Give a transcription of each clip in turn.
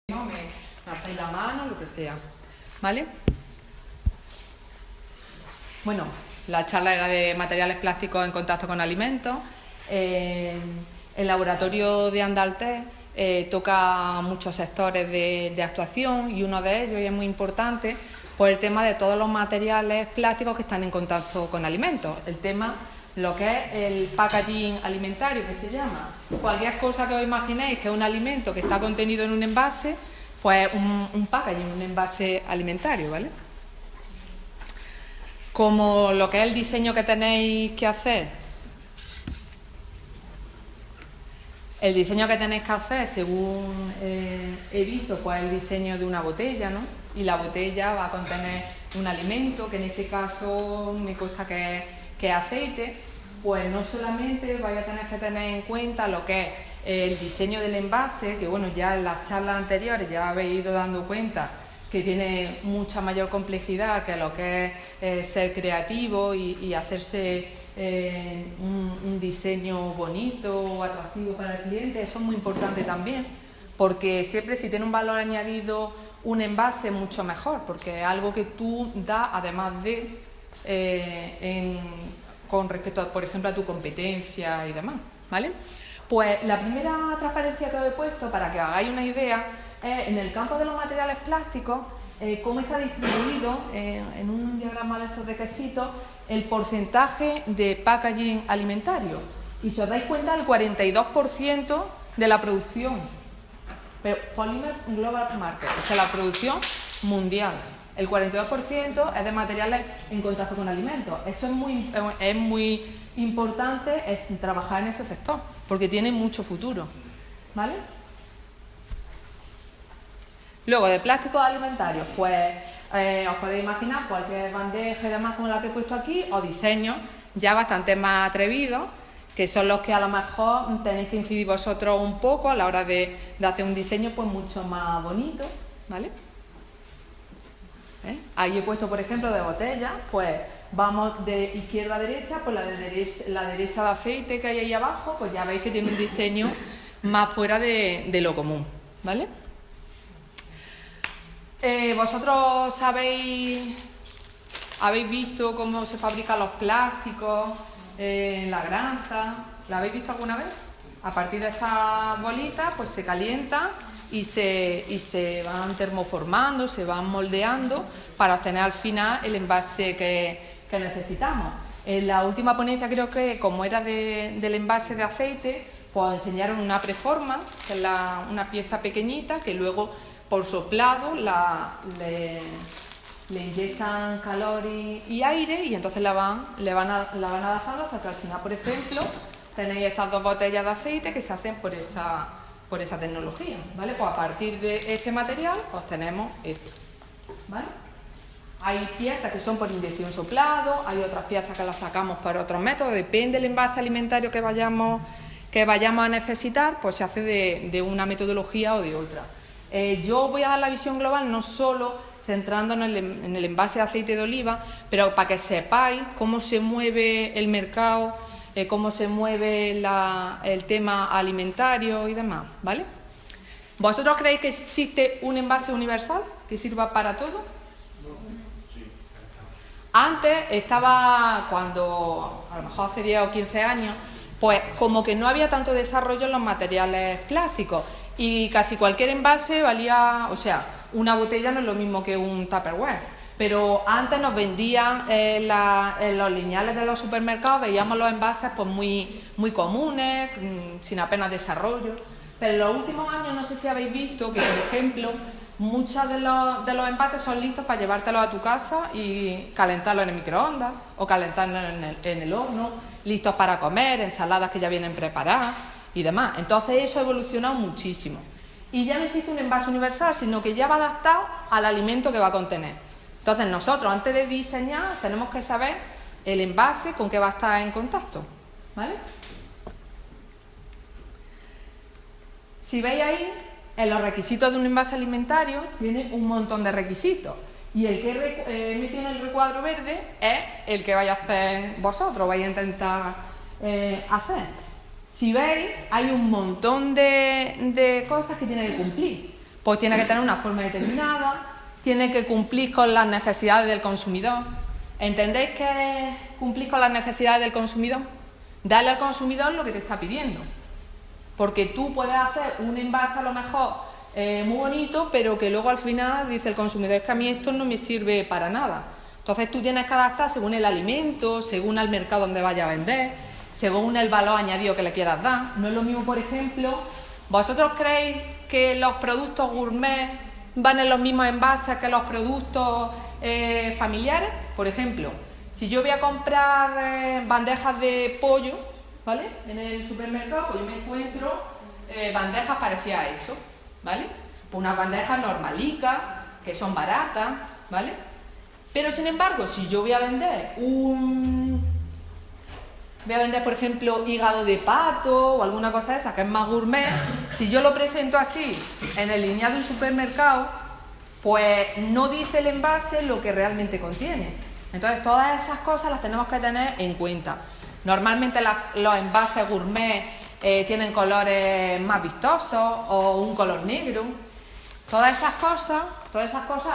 no, me hacéis la mano, lo que sea, ¿vale? Bueno, la charla era de materiales plásticos en contacto con alimentos. El laboratorio de Andaltec toca muchos sectores de actuación y uno de ellos, y es muy importante, por el tema de todos los materiales plásticos que están en contacto con alimentos. El tema, lo que es el packaging alimentario, que se llama. Cualquier cosa que os imaginéis que es un alimento que está contenido en un envase, pues un packaging, un envase alimentario, ¿vale? Como lo que es el diseño que tenéis que hacer. El diseño que tenéis que hacer, según he visto, pues el diseño de una botella, ¿no? Y la botella va a contener un alimento, que en este caso me consta que es aceite. Pues no solamente vais a tener que tener en cuenta lo que es el diseño del envase, que bueno, ya en las charlas anteriores ya habéis ido dando cuenta que tiene mucha mayor complejidad que lo que es ser creativo y hacerse un diseño bonito o atractivo para el cliente. Eso es muy importante también, porque siempre si tiene un valor añadido un envase, mucho mejor, porque es algo que tú das además de con respecto, por ejemplo, a tu competencia y demás, ¿vale? Pues la primera transparencia que os he puesto, para que os hagáis una idea, es en el campo de los materiales plásticos, cómo está distribuido en un diagrama de estos de quesitos el porcentaje de packaging alimentario. Y si os dais cuenta, el 42% de la producción, pero Polymer Global Market, o sea, la producción mundial. El 42% es de materiales en contacto con alimentos. Eso es muy importante trabajar en ese sector, porque tiene mucho futuro, ¿vale? Luego, de plásticos alimentarios, pues os podéis imaginar cualquier bandeja y demás como la que he puesto aquí, o diseños ya bastante más atrevidos, que son los que a lo mejor tenéis que incidir vosotros un poco a la hora de hacer un diseño pues mucho más bonito, ¿vale? Ahí he puesto, por ejemplo, de botellas, pues vamos de izquierda a derecha, pues la derecha de aceite que hay ahí abajo, pues ya veis que tiene un diseño más fuera de lo común, ¿vale? Vosotros habéis visto cómo se fabrican los plásticos en la granza. ¿La habéis visto alguna vez? A partir de estas bolitas, pues se calientan y se van termoformando, se van moldeando para obtener al final el envase que necesitamos. En la última ponencia, creo que como era del envase de aceite, pues enseñaron una preforma, que es una pieza pequeñita que luego por soplado le inyectan calor y aire, y entonces la van adaptando hasta que al final, por ejemplo, tenéis estas dos botellas de aceite que se hacen por esa tecnología, ¿vale? Pues a partir de este material obtenemos esto, ¿vale? Hay piezas que son por inyección soplado, hay otras piezas que las sacamos por otros métodos, depende del envase alimentario que vayamos a necesitar, pues se hace de una metodología o de otra. Yo voy a dar la visión global no solo centrándonos en el envase de aceite de oliva, pero para que sepáis cómo se mueve el mercado, cómo se mueve el tema alimentario y demás, ¿vale? ¿Vosotros creéis que existe un envase universal que sirva para todo? Antes estaba, cuando a lo mejor hace 10 o 15 años, pues como que no había tanto desarrollo en los materiales plásticos y casi cualquier envase valía, o sea, una botella no es lo mismo que un Tupperware, pero antes nos vendían en los lineales de los supermercados, veíamos los envases pues muy comunes, sin apenas desarrollo, pero en los últimos años no sé si habéis visto que, por ejemplo, muchos de los envases son listos para llevártelos a tu casa y calentarlos en el microondas o calentarlos en el horno, listos para comer, ensaladas que ya vienen preparadas y demás. Entonces eso ha evolucionado muchísimo. Y ya no existe un envase universal, sino que ya va adaptado al alimento que va a contener. Entonces nosotros, antes de diseñar, tenemos que saber el envase con que va a estar en contacto, ¿vale? Si veis ahí, en los requisitos de un envase alimentario tiene un montón de requisitos. Y el que he metido en el recuadro verde es el que vais a hacer vosotros, vais a intentar hacer. Si veis, hay un montón de cosas que tiene que cumplir. pues tiene que tener una forma determinada, tiene que cumplir con las necesidades del consumidor. ¿Entendéis qué es cumplir con las necesidades del consumidor? Darle al consumidor lo que te está pidiendo. Porque tú puedes hacer un envase a lo mejor muy bonito, pero que luego al final dice el consumidor, es que a mí esto no me sirve para nada. Entonces tú tienes que adaptar según el alimento, según el mercado donde vaya a vender, según el valor añadido que le quieras dar. No es lo mismo, por ejemplo, ¿vosotros creéis que los productos gourmet van en los mismos envases que los productos familiares? Por ejemplo, si yo voy a comprar bandejas de pollo, ¿vale? En el supermercado, pues yo me encuentro bandejas parecidas a esto, ¿vale? Pues unas bandejas normalicas, que son baratas, ¿vale? Pero sin embargo, si yo voy a vender por ejemplo, hígado de pato o alguna cosa de esa que es más gourmet, si yo lo presento así en el lineal de un supermercado, pues no dice el envase lo que realmente contiene. Entonces todas esas cosas las tenemos que tener en cuenta. Normalmente los envases gourmet tienen colores más vistosos o un color negro. Todas esas cosas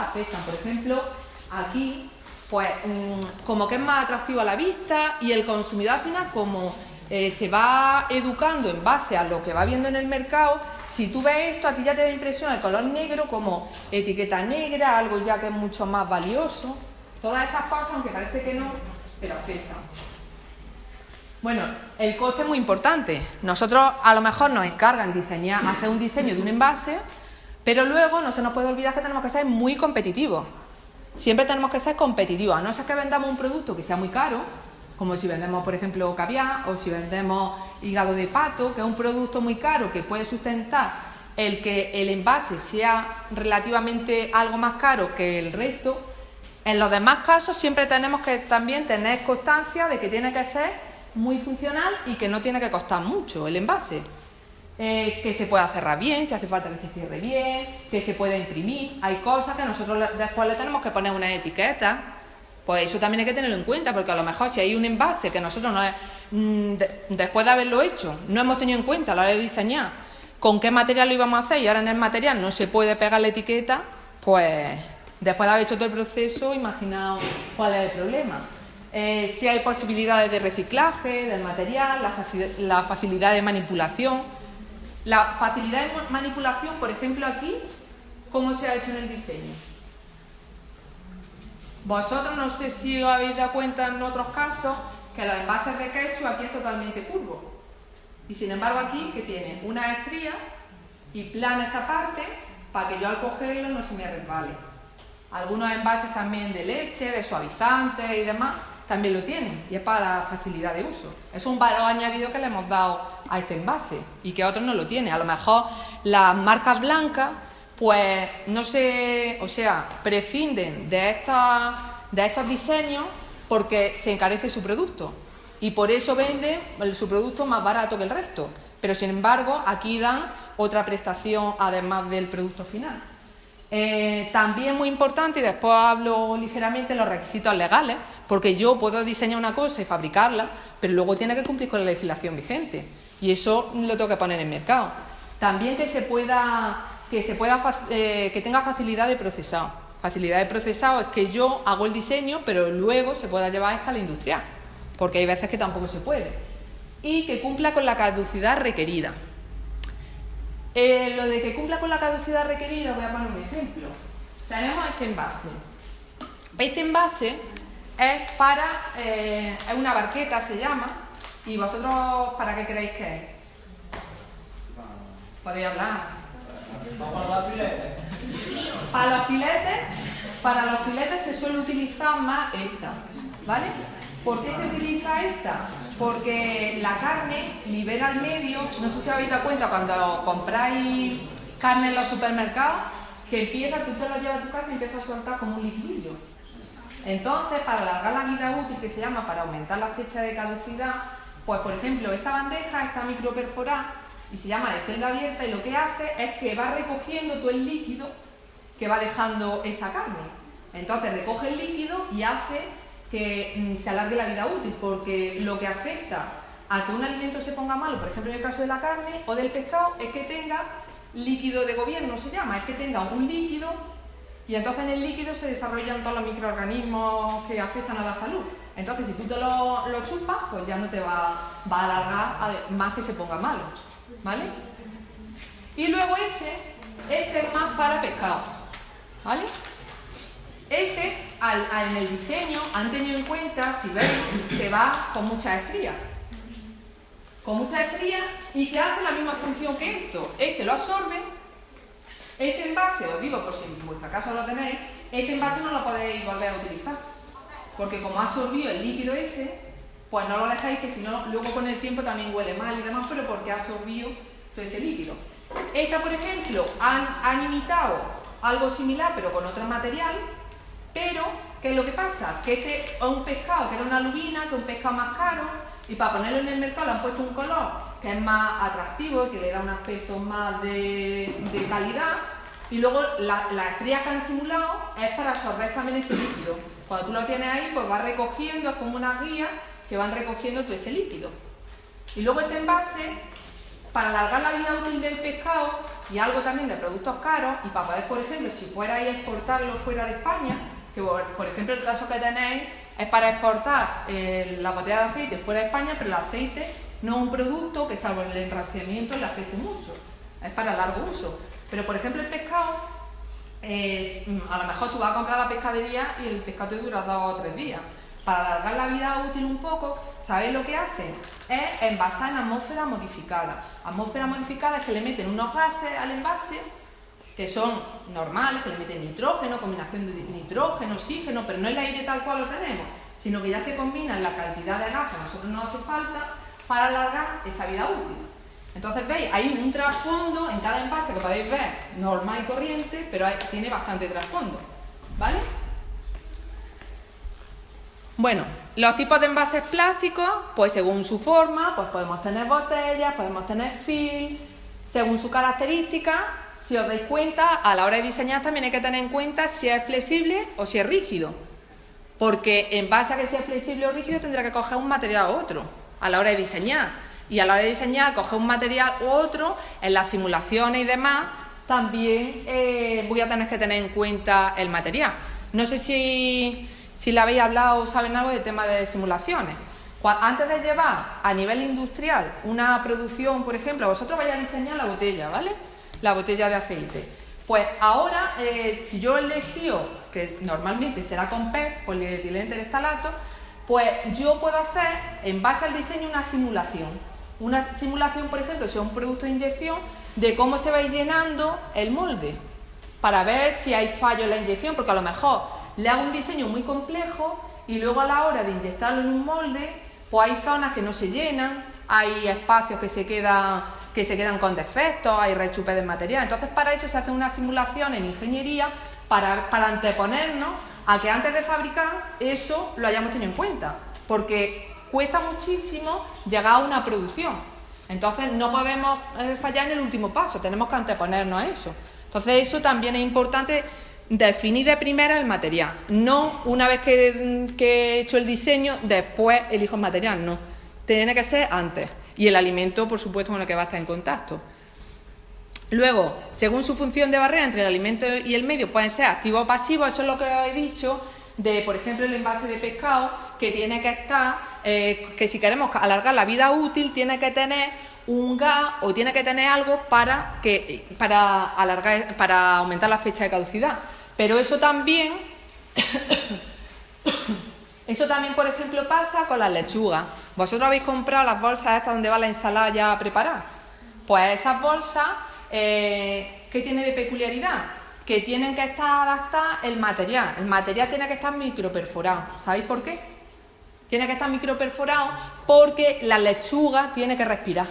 afectan. Por ejemplo, aquí, pues como que es más atractivo a la vista y el consumidor al final, como se va educando en base a lo que va viendo en el mercado, si tú ves esto, a ti ya te da impresión el color negro como etiqueta negra, algo ya que es mucho más valioso. Todas esas cosas, aunque parece que no, pero afectan. Bueno, el coste es muy importante. Nosotros a lo mejor nos encargan hacer un diseño de un envase, pero luego no se nos puede olvidar que tenemos que ser muy competitivos. Siempre tenemos que ser competitivos, a no ser que vendamos un producto que sea muy caro, como si vendemos, por ejemplo, caviar o si vendemos hígado de pato, que es un producto muy caro que puede sustentar el que el envase sea relativamente algo más caro que el resto. En los demás casos siempre tenemos que también tener constancia de que tiene que ser muy funcional y que no tiene que costar mucho el envase. Que se pueda cerrar bien, si hace falta que se cierre bien, que se pueda imprimir. Hay cosas que nosotros después le tenemos que poner una etiqueta, pues eso también hay que tenerlo en cuenta, porque a lo mejor si hay un envase que nosotros después de haberlo hecho no hemos tenido en cuenta a la hora de diseñar con qué material lo íbamos a hacer y ahora en el material no se puede pegar la etiqueta, pues después de haber hecho todo el proceso, imaginaos cuál es el problema. Si hay posibilidades de reciclaje del material, la facilidad de manipulación. La facilidad de manipulación, por ejemplo, aquí, ¿cómo se ha hecho en el diseño? Vosotros no sé si os habéis dado cuenta en otros casos que los envases de ketchup aquí es totalmente curvo. Y sin embargo aquí, que tiene una estría y plana esta parte para que yo al cogerlo no se me resbale. Algunos envases también de leche, de suavizantes y demás, también lo tienen y es para facilidad de uso. Es un valor añadido que le hemos dado a este envase y que otros no lo tienen. A lo mejor las marcas blancas pues no se, prescinden de estos diseños porque se encarece su producto y por eso venden su producto más barato que el resto. Pero sin embargo aquí dan otra prestación además del producto final. También muy importante, y después hablo ligeramente, los requisitos legales, porque yo puedo diseñar una cosa y fabricarla, pero luego tiene que cumplir con la legislación vigente y eso lo tengo que poner en el mercado. También que tenga facilidad de procesado. Facilidad de procesado es que yo hago el diseño, pero luego se pueda llevar a escala industrial, porque hay veces que tampoco se puede. Y que cumpla con la caducidad requerida. Lo de que cumpla con la caducidad requerida, voy a poner un ejemplo. Tenemos este envase. Este envase es es una barqueta, se llama, y vosotros, ¿para qué creéis que es? Podéis hablar. Para los filetes. Para los filetes se suele utilizar más esta, ¿vale? ¿Por qué se utiliza esta? Porque la carne libera al medio, no sé si os habéis dado cuenta cuando compráis carne en los supermercados, que tú te la llevas a tu casa y empieza a soltar como un liquidillo. Entonces, para alargar la vida útil, que se llama para aumentar la fecha de caducidad, pues por ejemplo, esta bandeja está microperforada y se llama de celda abierta y lo que hace es que va recogiendo todo el líquido que va dejando esa carne. Entonces recoge el líquido y hace que se alargue la vida útil, porque lo que afecta a que un alimento se ponga malo, por ejemplo en el caso de la carne o del pescado, es que tenga líquido de gobierno se llama, es que tenga un líquido y entonces en el líquido se desarrollan todos los microorganismos que afectan a la salud. Entonces si tú te lo chupas, pues ya no te va a alargar más que se ponga malo, ¿vale? Y luego este es más para pescado, ¿vale? En el diseño han tenido en cuenta, si veis, que va con muchas estrías. Con muchas estrías y que hace la misma función que esto. Este lo absorbe, este envase, os digo por si en vuestra casa lo tenéis, este envase no lo podéis volver a utilizar. Porque como ha absorbido el líquido ese, pues no lo dejáis, que si no, luego con el tiempo también huele mal y demás, pero porque ha absorbido todo ese líquido. Esta, por ejemplo, han imitado algo similar, pero con otro material, pero, ¿qué es lo que pasa? Que este es un pescado, que era una lubina, que es un pescado más caro, y para ponerlo en el mercado le han puesto un color que es más atractivo, que le da un aspecto más de calidad, y luego las estrías que han simulado es para absorber también ese líquido. Cuando tú lo tienes ahí, pues va recogiendo, es como unas guías que van recogiendo todo ese líquido. Y luego este envase, para alargar la vida útil del pescado y algo también de productos caros, y para poder, por ejemplo, si fuerais a exportarlo fuera de España, que por ejemplo el caso que tenéis es para exportar la botella de aceite fuera de España, pero el aceite no es un producto que salvo el enraciamiento le afecte mucho, es para largo uso. Pero por ejemplo el pescado, a lo mejor tú vas a comprar a la pescadería y el pescado te dura 2 o 3 días. Para alargar la vida útil un poco, ¿sabéis lo que hacen? Es envasar en atmósfera modificada. Atmósfera modificada es que le meten unos gases al envase que son normales, que le meten nitrógeno, combinación de nitrógeno, oxígeno, pero no el aire tal cual lo tenemos, sino que ya se combinan la cantidad de gas que a nosotros nos hace falta para alargar esa vida útil. Entonces veis, hay un trasfondo en cada envase que podéis ver normal y corriente, pero tiene bastante trasfondo, ¿vale? Bueno, los tipos de envases plásticos, pues según su forma, pues podemos tener botellas, podemos tener film, según su característica. Si os dais cuenta, a la hora de diseñar también hay que tener en cuenta si es flexible o si es rígido. Porque en base a que sea flexible o rígido tendrá que coger un material u otro a la hora de diseñar. Y a la hora de diseñar, coger un material u otro, en las simulaciones y demás, también voy a tener que tener en cuenta el material. No sé si le habéis hablado o saben algo del tema de simulaciones. Antes de llevar a nivel industrial una producción, por ejemplo, vosotros vais a diseñar la botella, ¿vale? La botella de aceite. Pues ahora, si yo he elegido, que normalmente será con PET, polietileno-terestalato, pues yo puedo hacer, en base al diseño, una simulación. Una simulación, por ejemplo, si es un producto de inyección, de cómo se va a ir llenando el molde, para ver si hay fallo en la inyección, porque a lo mejor le hago un diseño muy complejo y luego a la hora de inyectarlo en un molde, pues hay zonas que no se llenan, hay espacios que se quedan con defectos, hay rechupes de material. Entonces para eso se hace una simulación en ingeniería para anteponernos a que antes de fabricar eso lo hayamos tenido en cuenta, porque cuesta muchísimo llegar a una producción. Entonces no podemos fallar en el último paso, tenemos que anteponernos a eso. Entonces eso también es importante, definir de primera el material, no una vez que he hecho el diseño, después elijo el material, no, tiene que ser antes. Y el alimento, por supuesto, con el que va a estar en contacto. Luego, según su función de barrera entre el alimento y el medio, pueden ser activo o pasivo. Eso es lo que os he dicho de, por ejemplo, el envase de pescado, que tiene que estar, que si queremos alargar la vida útil, tiene que tener un gas o tiene que tener algo para aumentar la fecha de caducidad. Pero eso también, por ejemplo, pasa con las lechugas. ¿Vosotros habéis comprado las bolsas estas donde va la ensalada ya preparada? Pues esas bolsas, ¿qué tiene de peculiaridad? Que tienen que estar adaptadas el material. El material tiene que estar microperforado. ¿Sabéis por qué? Tiene que estar microperforado porque la lechuga tiene que respirar.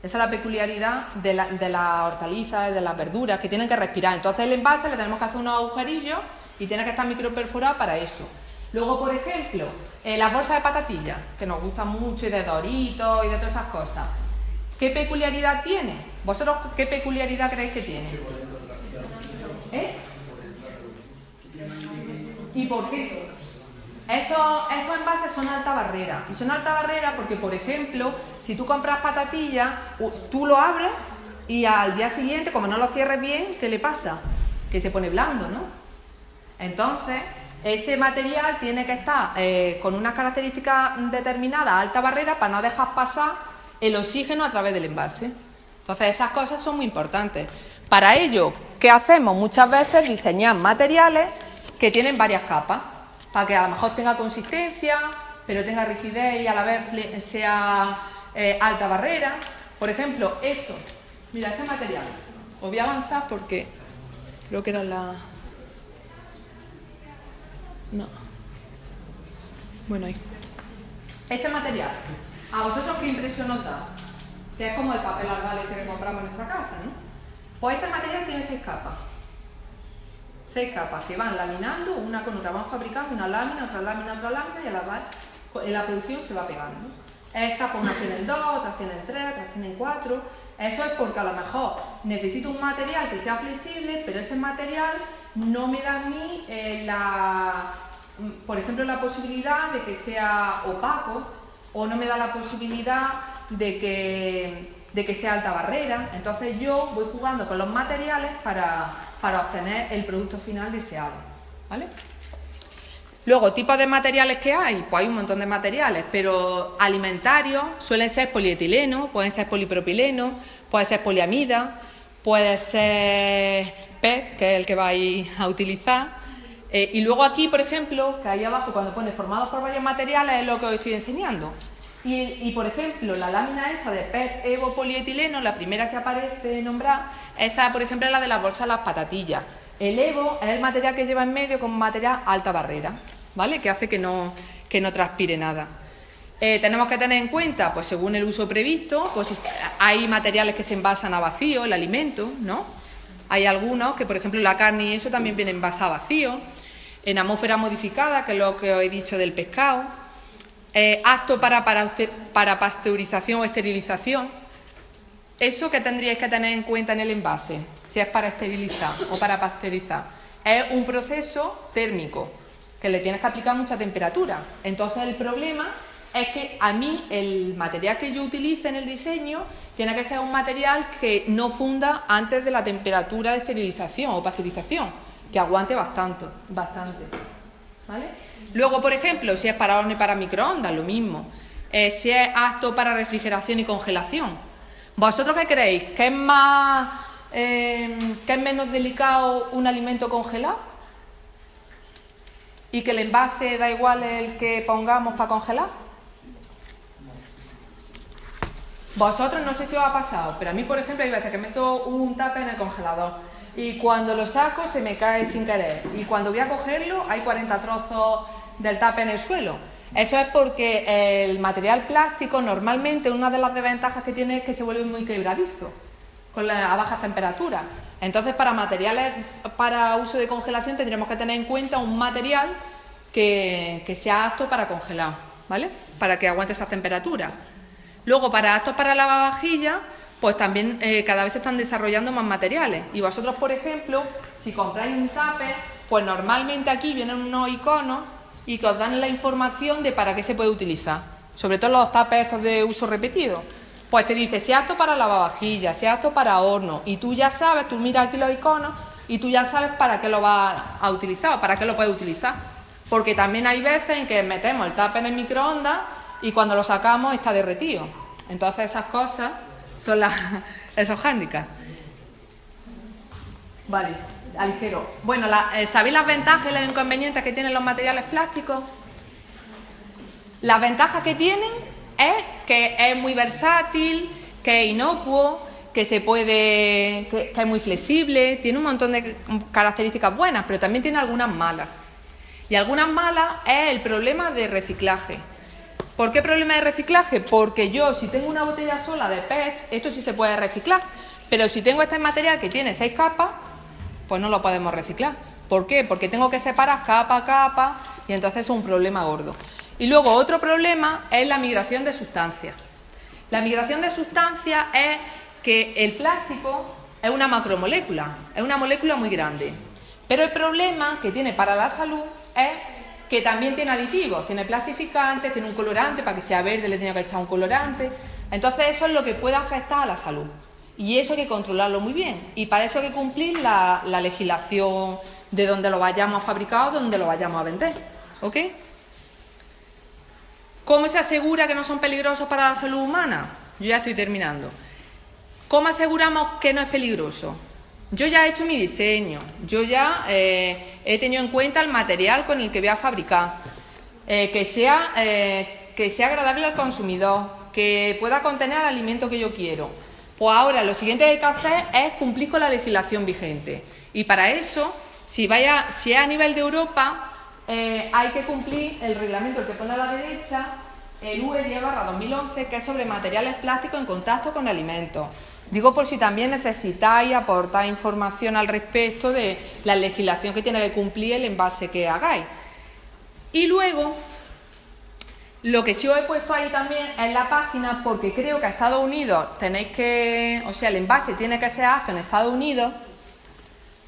Esa es la peculiaridad de las hortalizas, de las verduras, que tienen que respirar. Entonces el envase le tenemos que hacer unos agujerillos y tiene que estar microperforado para eso. Luego, por ejemplo, las bolsas de patatillas, que nos gustan mucho, y de Doritos y de todas esas cosas. ¿Qué peculiaridad tiene? ¿Vosotros qué peculiaridad creéis que tiene? ¿Y por qué? Esos envases son alta barrera. Y son alta barrera porque, por ejemplo, si tú compras patatillas, tú lo abres y al día siguiente, como no lo cierres bien, ¿qué le pasa? Que se pone blando, ¿no? Entonces, ese material tiene que estar con unas características determinadas, alta barrera, para no dejar pasar el oxígeno a través del envase. Entonces, esas cosas son muy importantes. Para ello, ¿qué hacemos? Muchas veces diseñar materiales que tienen varias capas, para que a lo mejor tenga consistencia, pero tenga rigidez y a la vez sea alta barrera. Por ejemplo, esto. Mira, este material. Os voy a avanzar porque creo que era la... No. Bueno, ahí. Este material, ¿a vosotros qué impresión os da? Que es como el papel albal este que compramos en nuestra casa, ¿no? Pues este material tiene 6 capas. 6 capas que van laminando una con otra. Vamos fabricando una lámina, otra lámina, otra lámina y a la vez en la producción se va pegando. Estas pues unas tienen 2, otras tienen 3, otras tienen 4. Eso es porque a lo mejor necesito un material que sea flexible, pero ese material no me da a mí por ejemplo, la posibilidad de que sea opaco, o no me da la posibilidad de que sea alta barrera. Entonces yo voy jugando con los materiales para obtener el producto final deseado, ¿vale? Luego, tipos de materiales que hay, pues hay un montón de materiales, pero alimentarios suelen ser polietileno, pueden ser polipropileno, puede ser poliamida, puede ser PET, que es el que vais a utilizar. Y luego aquí, por ejemplo, que ahí abajo cuando pone formados por varios materiales es lo que os estoy enseñando. Y por ejemplo, la lámina esa de PET Evo polietileno, la primera que aparece nombrada, esa por ejemplo es la de las bolsas de las patatillas. El Evo es el material que lleva en medio como material alta barrera, ¿vale? Que hace que no transpire nada. Tenemos que tener en cuenta, pues según el uso previsto, pues hay materiales que se envasan a vacío, el alimento, ¿no? Hay algunos que, por ejemplo, la carne y eso también viene envasada a vacío. En atmósfera modificada, que es lo que os he dicho del pescado. Apto para pasteurización o esterilización. Eso que tendríais que tener en cuenta en el envase, si es para esterilizar o para pasteurizar, es un proceso térmico, que le tienes que aplicar mucha temperatura. Entonces el problema es que a mí el material que yo utilice en el diseño tiene que ser un material que no funda antes de la temperatura de esterilización o pasteurización, que aguante bastante. ¿Vale? Luego, por ejemplo, si es para horno y para microondas, lo mismo. Si es apto para refrigeración y congelación. ¿Vosotros qué creéis? ¿Que es menos delicado un alimento congelado? ¿Y que el envase da igual el que pongamos para congelar? Vosotros no sé si os ha pasado, pero a mí, por ejemplo, hay veces que meto un tupper en el congelador y cuando lo saco se me cae sin querer. Y cuando voy a cogerlo hay 40 trozos del tupper en el suelo. Eso es porque el material plástico normalmente una de las desventajas que tiene es que se vuelve muy quebradizo a bajas temperaturas. Entonces para materiales para uso de congelación tendríamos que tener en cuenta un material que sea apto para congelar, ¿vale? Para que aguante esas temperaturas. Luego para aptos para lavavajillas, pues también cada vez se están desarrollando más materiales. Y vosotros, por ejemplo, si compráis un tupper, pues normalmente aquí vienen unos iconos y que os dan la información de para qué se puede utilizar. Sobre todo los tuppers estos de uso repetido. Pues te dice si es apto para lavavajillas, si es apto para horno. Y tú ya sabes, tú miras aquí los iconos y tú ya sabes para qué lo vas a utilizar o para qué lo puedes utilizar. Porque también hay veces en que metemos el tupper en el microondas y cuando lo sacamos está derretido. Entonces esas cosas son esos hándicaps. Vale. Ligero. Bueno, ¿sabéis las ventajas y los inconvenientes que tienen los materiales plásticos? Las ventajas que tienen es que es muy versátil, que es inocuo, que es muy flexible, tiene un montón de características buenas, pero también tiene algunas malas. Y algunas malas es el problema de reciclaje. ¿Por qué problema de reciclaje? Porque yo, si tengo una botella sola de PET, esto sí se puede reciclar, pero si tengo este material que tiene 6 capas, pues no lo podemos reciclar. ¿Por qué? Porque tengo que separar capa a capa y entonces es un problema gordo. Y luego otro problema es la migración de sustancias. La migración de sustancias es que el plástico es una macromolécula, es una molécula muy grande. Pero el problema que tiene para la salud es que también tiene aditivos, tiene plastificantes, tiene un colorante, para que sea verde le tengo que echar un colorante. Entonces eso es lo que puede afectar a la salud. Y eso hay que controlarlo muy bien. Y para eso hay que cumplir la legislación de donde lo vayamos a fabricar o donde lo vayamos a vender. ¿Ok? ¿Cómo se asegura que no son peligrosos para la salud humana? Yo ya estoy terminando. ¿Cómo aseguramos que no es peligroso? Yo ya he hecho mi diseño, yo ya he tenido en cuenta el material con el que voy a fabricar, que sea agradable al consumidor, que pueda contener el alimento que yo quiero. Pues ahora lo siguiente que hay que hacer es cumplir con la legislación vigente. Y para eso, si es a nivel de Europa, hay que cumplir el reglamento que pone a la derecha, el UE 10/2011, que es sobre materiales plásticos en contacto con alimentos. Digo por si también necesitáis aportar información al respecto de la legislación que tiene que cumplir el envase que hagáis. Y luego, lo que sí os he puesto ahí también es la página, porque creo que a Estados Unidos el envase tiene que ser apto en Estados Unidos.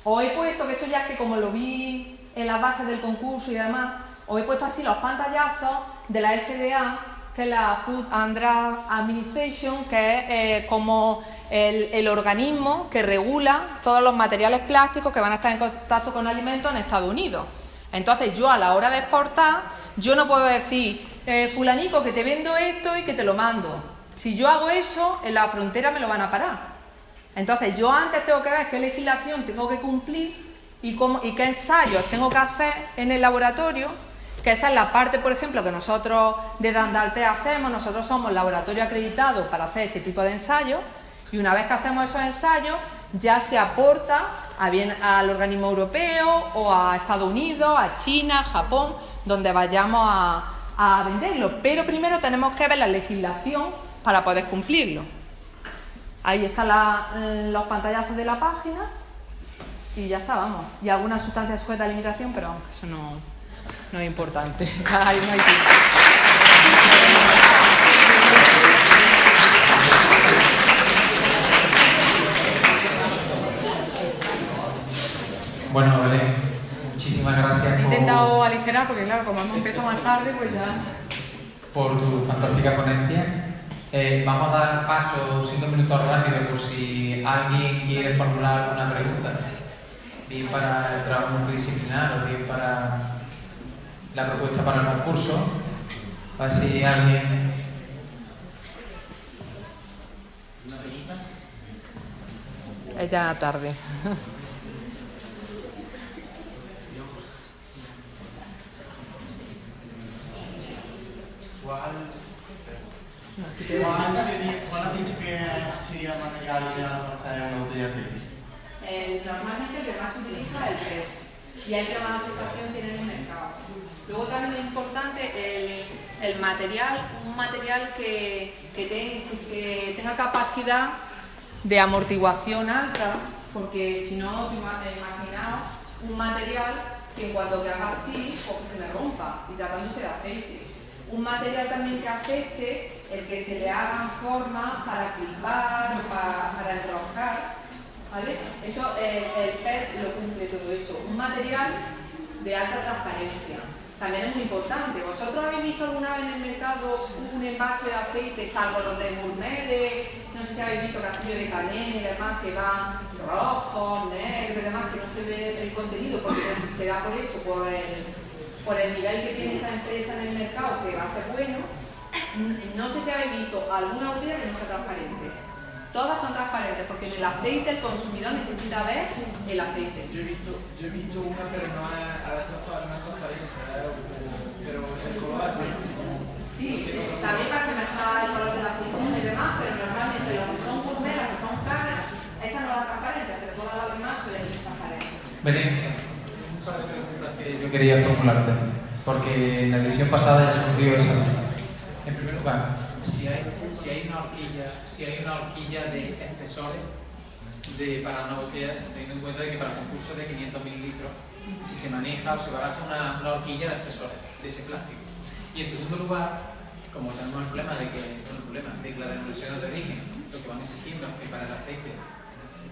Os he puesto, que eso ya es que como lo vi en las bases del concurso y demás, os he puesto así los pantallazos de la FDA, que es la Food and Drug Administration, que es como el organismo que regula todos los materiales plásticos que van a estar en contacto con alimentos en Estados Unidos. Entonces yo a la hora de exportar, yo no puedo decir, fulanico, que te vendo esto y que te lo mando. Si yo hago eso, en la frontera me lo van a parar. Entonces yo antes tengo que ver qué legislación tengo que cumplir y qué ensayos tengo que hacer en el laboratorio, que esa es la parte, por ejemplo, que nosotros de Dandalté hacemos. Nosotros somos laboratorio acreditado para hacer ese tipo de ensayos, y una vez que hacemos esos ensayos ya se aporta al organismo europeo o a Estados Unidos, a China, Japón, donde vayamos a venderlo. Pero primero tenemos que ver la legislación para poder cumplirlo. Ahí están los pantallazos de la página y ya está, vamos. Y alguna sustancia sujeta a limitación, pero eso no es importante. O sea, ahí no hay tiempo. Bueno, Belén, muchísimas gracias. He intentado aligerar porque, claro, como hemos empezado más tarde, pues ya... por tu fantástica ponencia. Vamos a dar paso 5 minutos rápidos por si alguien quiere formular una pregunta, bien para el trabajo multidisciplinar o bien para la propuesta para el concurso. A ver si alguien... Es ya tarde. ¿Cuál has dicho que sería el material ideal para hacer una botella de aceite? Normalmente el que más se utiliza es el PET y el que más aceptación tiene en el mercado. Luego también es importante el material, un material que tenga capacidad de amortiguación alta, porque si no, imaginaos un material que en cuanto que haga así, pues se me rompa, y tratándose de aceite. Un material también que acepte el que se le hagan formas para clipar o para enroscar, ¿vale? Eso, el PET lo cumple todo eso. Un material de alta transparencia. También es muy importante. ¿Vosotros habéis visto alguna vez en el mercado un envase de aceite, salvo los de gourmet, no sé si habéis visto Castillo de Canela y demás, que van rojos, negros y demás, que no se ve el contenido porque se da por hecho por el nivel que tiene esa empresa en el mercado, que va a ser bueno? No sé si habéis visto alguna botella que no sea transparente. Todas son transparentes porque en el aceite el consumidor necesita ver el aceite. Yo he visto una, pero no es transparente, pero el color es azul. Sí, también va a semejar el color de la fusión y demás, pero normalmente los que son gourmet, los que son caras, esas no van transparentes, pero todas las demás suelen ser transparentes. Belén, un par de preguntas que yo quería formularte, porque en la edición pasada ya surgió esa duda. En primer lugar, si hay una horquilla de espesores para una botella, teniendo en cuenta de que para el concurso de 500 mililitros, si se maneja o se baraja una horquilla de espesores de ese plástico. Y en segundo lugar, como tenemos el problema de que, la denominación de origen, lo que van exigiendo es que para el aceite,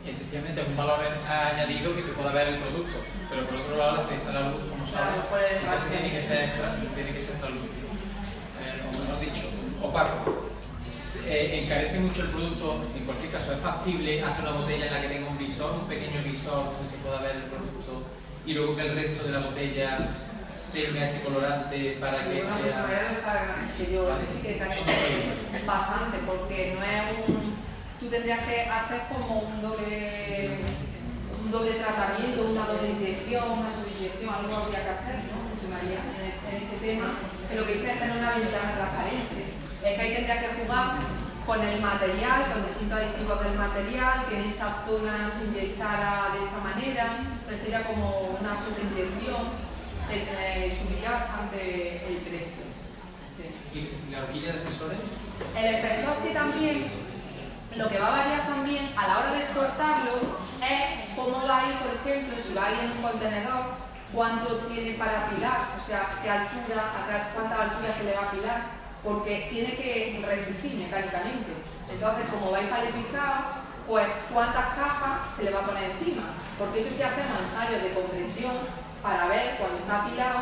efectivamente es un valor añadido que se pueda ver el producto, pero por otro lado, el aceite a la luz, como sabes, entonces tiene que ser translúcido. Como hemos dicho, opaco. encarece mucho el producto. En cualquier caso, es factible hacer una botella en la que tenga un visor, un pequeño visor donde se pueda ver el producto, y luego que el resto de la botella tenga ese colorante para que Bueno, sea... pues ya lo saben más que yo, eso sí que casi bastante, porque no es un... Tú tendrías que hacer como un doble tratamiento, una doble inyección, una subinyección, algo habría que hacer, ¿no? José María, en ese tema, que lo que dice es tener una ventana transparente. Es que ahí tendrías que jugar con el material, con distintos aditivos del material, que en esa zona se inyectara de esa manera, entonces sería como una subinyección, subiría bastante el precio. Sí. ¿Y la horquilla de espesores? El espesor que también, lo que va a variar también a la hora de exportarlo es cómo va a ir, por ejemplo, si va a ir en un contenedor, cuánto tiene para apilar, o sea, qué altura, cuánta altura se le va a apilar, porque tiene que resistir mecánicamente. Entonces, como va a ir paletizado, pues cuántas cajas se le va a poner encima, porque eso sí hacemos ensayos de compresión para ver cuando está apilado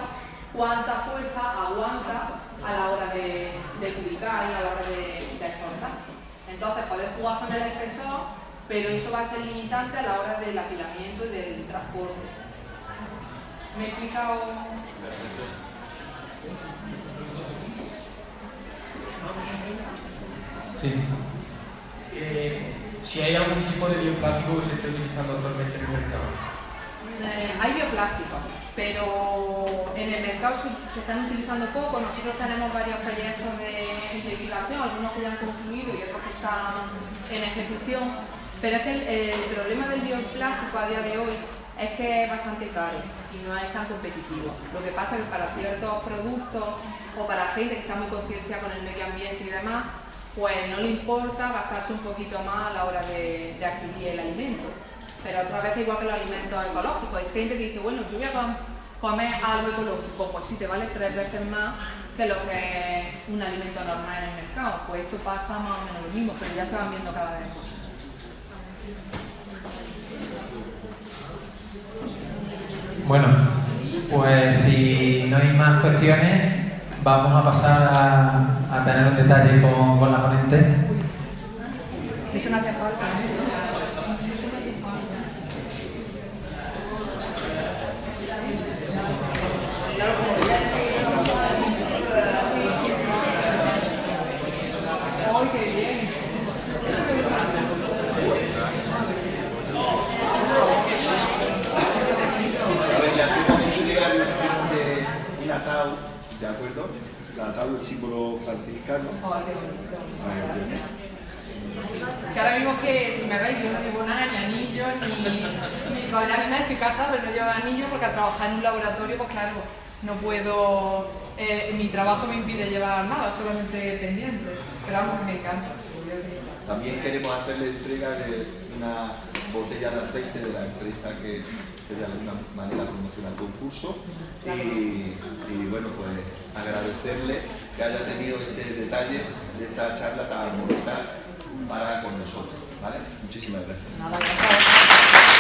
cuánta fuerza aguanta a la hora de cubicar y a la hora de exportar. Entonces podés jugar con el espesor, pero eso va a ser limitante a la hora del apilamiento y del transporte. ¿Me he explicado? Sí. Si hay algún tipo de bioplástico que se esté utilizando actualmente en el mercado. Hay bioplástico, pero en el mercado se están utilizando poco. Nosotros tenemos varios proyectos de investigación, algunos que ya han concluido y otros que están en ejecución, pero es que el problema del bioplástico a día de hoy es que es bastante caro y no es tan competitivo. Lo que pasa es que para ciertos productos o para gente que está muy concienciada con el medio ambiente y demás, pues no le importa gastarse un poquito más a la hora de adquirir el alimento. Pero otra vez igual que los alimentos ecológicos, hay gente que dice, bueno, yo voy a comer algo ecológico, pues sí te vale 3 veces más que lo que es un alimento normal en el mercado. Pues esto pasa más o menos lo mismo, pero ya se van viendo cada vez más. Bueno, pues si no hay más cuestiones, vamos a pasar a tener un detalle con la ponente. Eso no hace falta. ¡Ay, qué bien! A ver, le hacemos entrega de un ataúd, ¿de acuerdo? El ataúd, el símbolo franciscano. Que ahora mismo que, si me veis, yo no llevo nada, ni anillos, ni collar, ni nada, estoy casada, pero no llevo anillos porque al trabajar en un laboratorio, pues claro, no puedo, mi trabajo me impide llevar nada, solamente pendientes, pero vamos, que me encanta. También queremos hacerle entrega de una botella de aceite de la empresa que de alguna manera promociona el concurso y bueno, pues agradecerle que haya tenido este detalle de esta charla tan bonita para con nosotros, ¿vale? Muchísimas gracias. Nada, gracias.